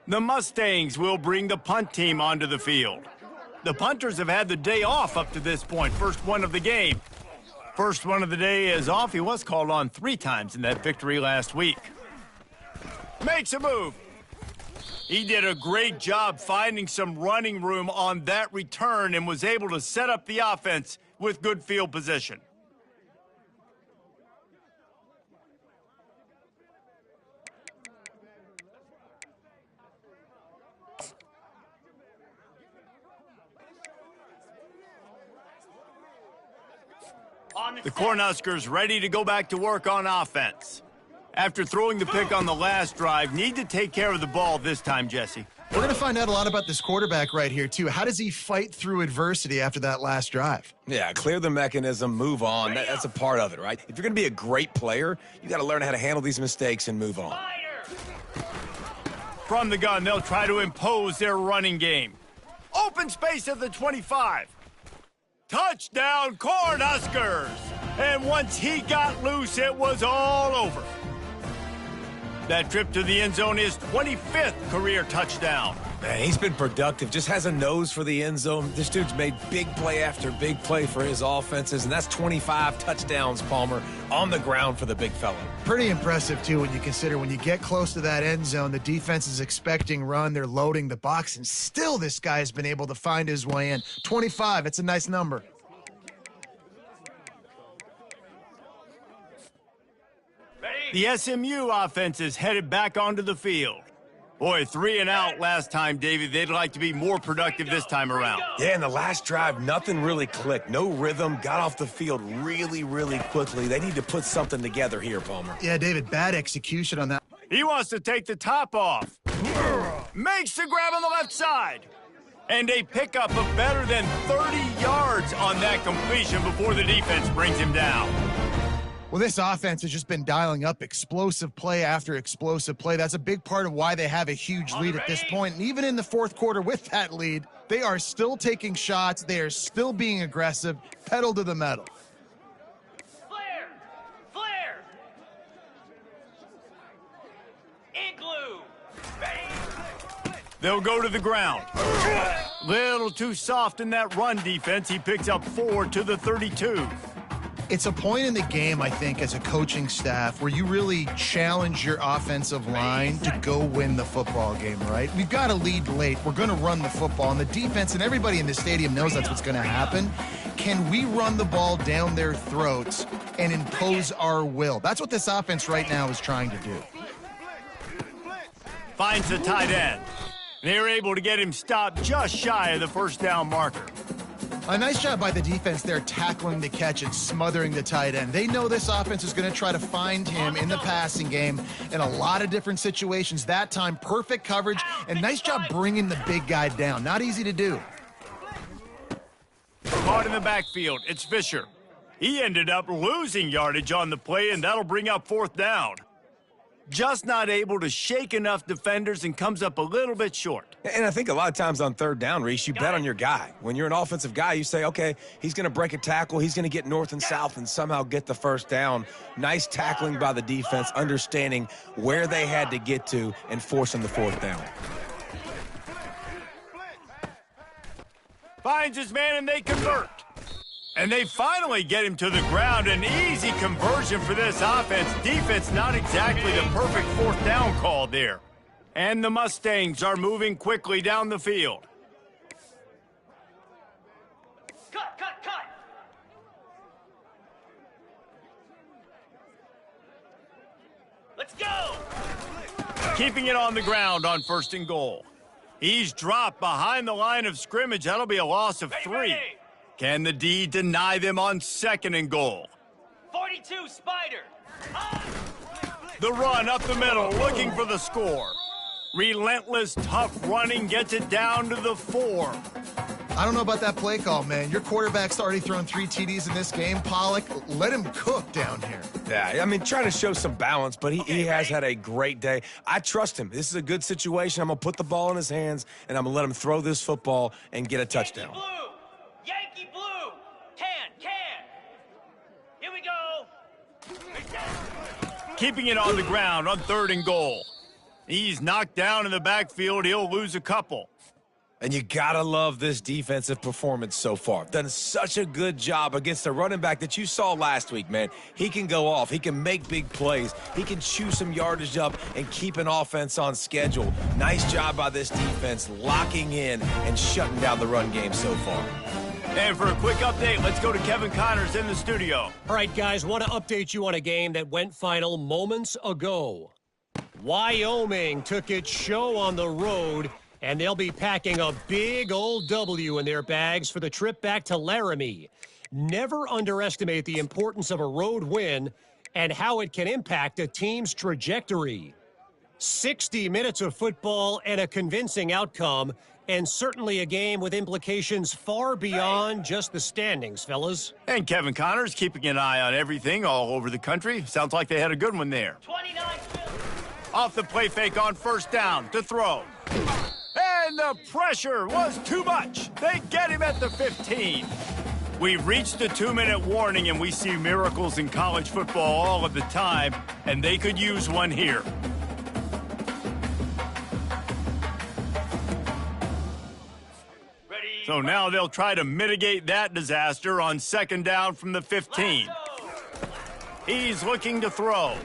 The Mustangs will bring the punt team onto the field. The punters have had the day off up to this point, first one of the game. First one of the day is off. He was called on 3 times in that victory last week. Makes a move. He did a great job finding some running room on that return and was able to set up the offense with good field position. The Cornhuskers ready to go back to work on offense. After throwing the pick on the last drive, need to take care of the ball this time, Jesse. We're going to find out a lot about this quarterback right here, too. How does he fight through adversity after that last drive? Yeah, clear the mechanism, move on. That's a part of it, right? If you're going to be a great player, you got to learn how to handle these mistakes and move on. From the gun, they'll try to impose their running game. Open space at the 25. Touchdown, Cornhuskers! And once he got loose, it was all over. That trip to the end zone is 25th career touchdown. Man, he's been productive, just has a nose for the end zone. This dude's made big play after big play for his offenses, and that's 25 touchdowns, Palmer, on the ground for the big fella. Pretty impressive, too, when you consider when you get close to that end zone, the defense is expecting run, they're loading the box, and still this guy has been able to find his way in. 25, it's a nice number. The SMU offense is headed back onto the field. Boy, 3 and out last time, David. They'd like to be more productive this time around. Yeah, in the last drive, nothing really clicked. No rhythm, got off the field really quickly. They need to put something together here, Palmer. Yeah, David, bad execution on that. He wants to take the top off. Makes the grab on the left side. And a pickup of better than 30 yards on that completion before the defense brings him down. Well, this offense has just been dialing up explosive play after explosive play. That's a big part of why they have a huge lead at this point. And even in the fourth quarter with that lead, they are still taking shots. They are still being aggressive, pedal to the metal. Flare. Igloo. Ready. They'll go to the ground. Little too soft in that run defense. He picks up 4 to the 32. It's a point in the game, I think, as a coaching staff where you really challenge your offensive line to go win the football game, right? We've got to lead late. We're going to run the football. And the defense and everybody in the stadium knows that's what's going to happen. Can we run the ball down their throats and impose our will? That's what this offense right now is trying to do. Finds the tight end. They're able to get him stopped just shy of the first down marker. A nice job by the defense there, tackling the catch and smothering the tight end. They know this offense is going to try to find him in the passing game in a lot of different situations. That time, perfect coverage, and nice job bringing the big guy down. Not easy to do. Caught in the backfield, it's Fisher. He ended up losing yardage on the play, and that'll bring up 4th down. Just not able to shake enough defenders and comes up a little bit short. And I think a lot of times on 3rd down, Reese, you bet on your guy. When you're an offensive guy, you say, okay, he's going to break a tackle, he's going to get north and south and somehow get the 1st down. Nice tackling by the defense, understanding where they had to get to and forcing the 4th down. Finds his man and they convert. And they finally get him to the ground. An easy conversion for this offense. Defense not exactly the perfect 4th down call there. And the Mustangs are moving quickly down the field. Cut, cut, cut! Let's go! Keeping it on the ground on 1st and goal. He's dropped behind the line of scrimmage. That'll be a loss of 3. Ready. Can the D deny them on 2nd and goal? 42, Spider! The run up the middle, looking for the score. Relentless, tough running gets it down to the 4. I don't know about that play call, man. Your quarterback's already thrown 3 TDs in this game. Pollock, let him cook down here. Yeah, I mean, trying to show some balance, but he has had a great day. I trust him. This is a good situation. I'm going to put the ball in his hands, and I'm going to let him throw this football and get a touchdown. Yankee blue! Yankee blue! Can! Here we go! Keeping it on the ground on 3rd and goal. He's knocked down in the backfield. He'll lose a couple. And you got to love this defensive performance so far. Done such a good job against the running back that you saw last week, man. He can go off. He can make big plays. He can chew some yardage up and keep an offense on schedule. Nice job by this defense locking in and shutting down the run game so far. And for a quick update, let's go to Kevin Connors in the studio. All right, guys, want to update you on a game that went final moments ago. Wyoming took its show on the road, and they'll be packing a big old W in their bags for the trip back to Laramie. Never underestimate the importance of a road win and how it can impact a team's trajectory. 60 minutes of football and a convincing outcome, and certainly a game with implications far beyond just the standings, fellas. And Kevin Connors keeping an eye on everything all over the country. Sounds like they had a good one there. 29, Off the play fake on 1st down to throw. And the pressure was too much. They get him at the 15. We've reached the 2-minute warning, and we see miracles in college football all of the time, and they could use one here. So now they'll try to mitigate that disaster on 2nd down from the 15. He's looking to throw.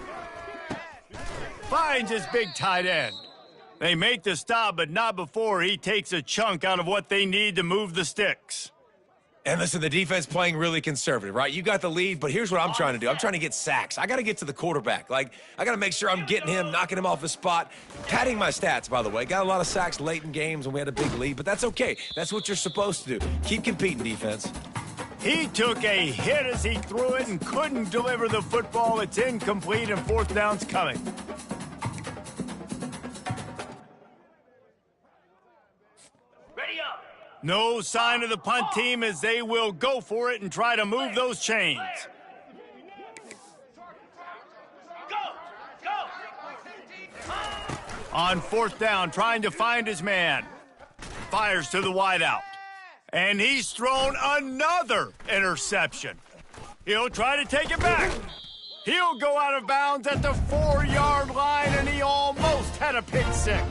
Finds his big tight end. They make the stop, but not before he takes a chunk out of what they need to move the sticks. And listen, the defense playing really conservative, right? You got the lead, but here's what I'm trying to do. I'm trying to get sacks. I got to get to the quarterback. Like, I got to make sure I'm getting him, knocking him off his spot. Padding my stats, by the way. Got a lot of sacks late in games when we had a big lead, but that's okay. That's what you're supposed to do. Keep competing, defense. He took a hit as he threw it and couldn't deliver the football. It's incomplete, and 4th down's coming. No sign of the punt team as they will go for it and try to move those chains. On 4th down, trying to find his man. Fires to the wideout. And he's thrown another interception. He'll try to take it back. He'll go out of bounds at the 4-yard line, and he almost had a pick six.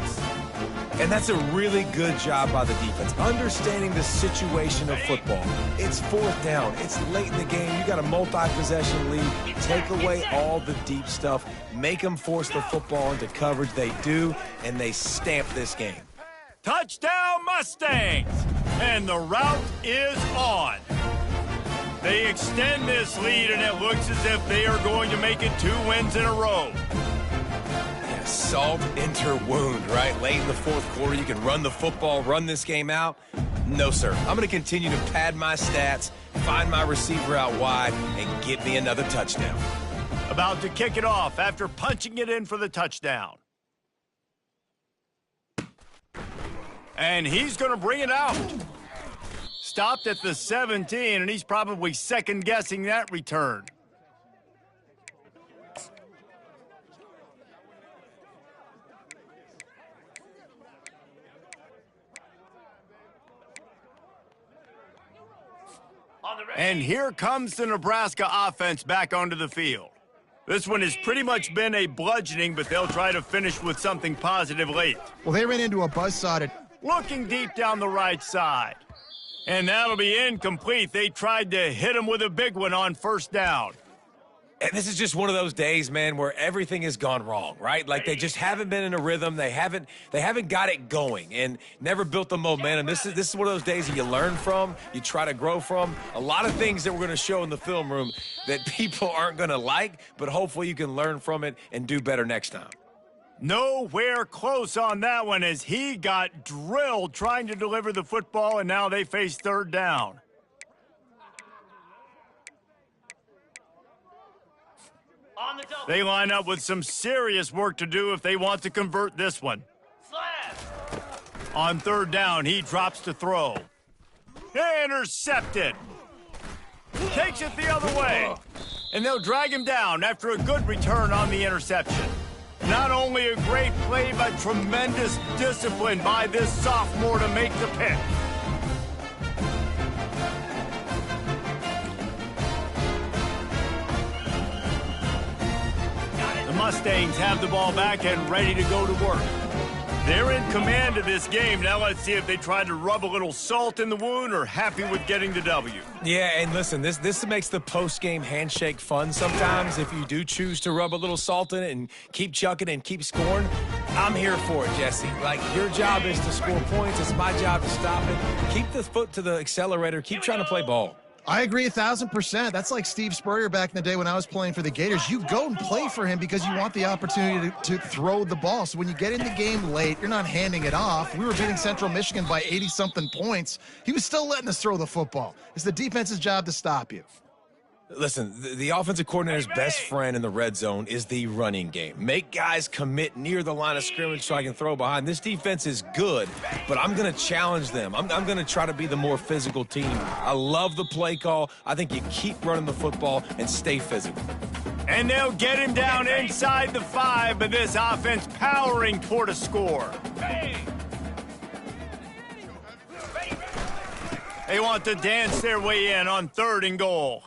And that's a really good job by the defense, understanding the situation of football. It's fourth down. It's late in the game. You got a multi-possession lead. Take away all the deep stuff. Make them force the football into coverage. They do, and they stamp this game. Touchdown Mustangs! And the route is on. They extend this lead, and it looks as if they are going to make it 2 wins in a row. Yeah, salt enter wound, right? Late in the fourth quarter, you can run the football, run this game out. No, sir. I'm going to continue to pad my stats, find my receiver out wide, and get me another touchdown. About to kick it off after punching it in for the touchdown. And he's going to bring it out. Stopped at the 17, and he's probably second-guessing that return. And here comes the Nebraska offense back onto the field. This one has pretty much been a bludgeoning, but they'll try to finish with something positive late. Well, they ran into a buzzsaw. Looking deep down the right side. And that'll be incomplete. They tried to hit him with a big one on first down. And this is just one of those days, man, where everything has gone wrong, right? Like they just haven't been in a rhythm. They haven't got it going and never built the momentum. This is one of those days that you learn from, you try to grow from. A lot of things that we're going to show in the film room that people aren't going to like, but hopefully you can learn from it and do better next time. Nowhere close on that one as he got drilled trying to deliver the football, and now they face third down. They line up with some serious work to do if they want to convert this one. On third down, he drops to throw. Intercepted. Takes it the other way. And they'll drag him down after a good return on the interception. Not only a great play, but tremendous discipline by this sophomore to make the pick. The Mustangs have the ball back and ready to go to work. They're in command of this game. Now let's see if they try to rub a little salt in the wound or happy with getting the W. Yeah, and listen, this makes the post-game handshake fun sometimes. If you do choose to rub a little salt in it and keep chucking and keep scoring, I'm here for it, Jesse. Like, your job is to score points. It's my job to stop it. Keep the foot to the accelerator. Keep trying to play ball. I agree 1,000%. That's like Steve Spurrier back in the day when I was playing for the Gators. You go and play for him because you want the opportunity to throw the ball. So when you get in the game late, you're not handing it off. We were beating Central Michigan by 80-something points. He was still letting us throw the football. It's the defense's job to stop you. Listen, the offensive coordinator's best friend in the red zone is the running game. Make guys commit near the line of scrimmage so I can throw behind. This defense is good, but I'm going to challenge them. I'm going to try to be the more physical team. I love the play call. I think you keep running the football and stay physical. And they'll get him down inside the 5, but this offense powering toward a score. They want to dance their way in on 3rd and goal.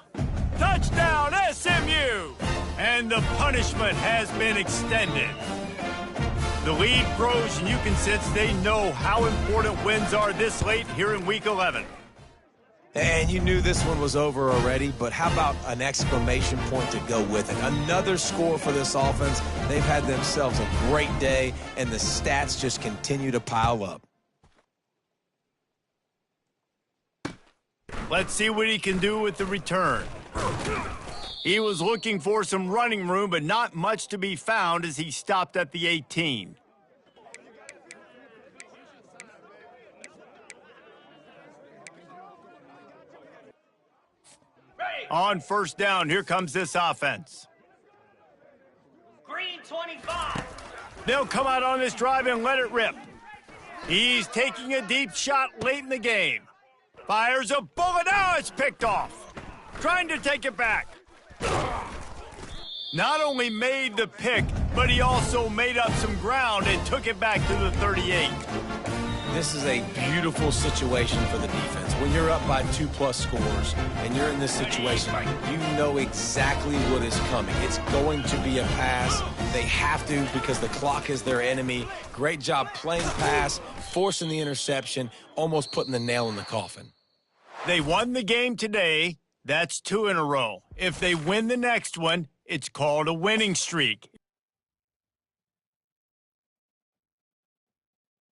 Touchdown, SMU! And the punishment has been extended. The lead grows, and you can sense they know how important wins are this late here in Week 11. And you knew this one was over already, but how about an exclamation point to go with it? Another score for this offense. They've had themselves a great day, and the stats just continue to pile up. Let's see what he can do with the return. He was looking for some running room, but not much to be found as he stopped at the 18. On first down, here comes this offense. Green 25. They'll come out on this drive and let it rip. He's taking a deep shot late in the game. Fires a bullet. Now it's picked off. Trying to take it back. Not only made the pick, but he also made up some ground and took it back to the 38. This is a beautiful situation for the defense. When you're up by 2+ scores and you're in this situation, you know exactly what is coming. It's going to be a pass. They have to because the clock is their enemy. Great job playing pass, forcing the interception, almost putting the nail in the coffin. They won the game today. That's 2 in a row. If they win the next one, it's called a winning streak.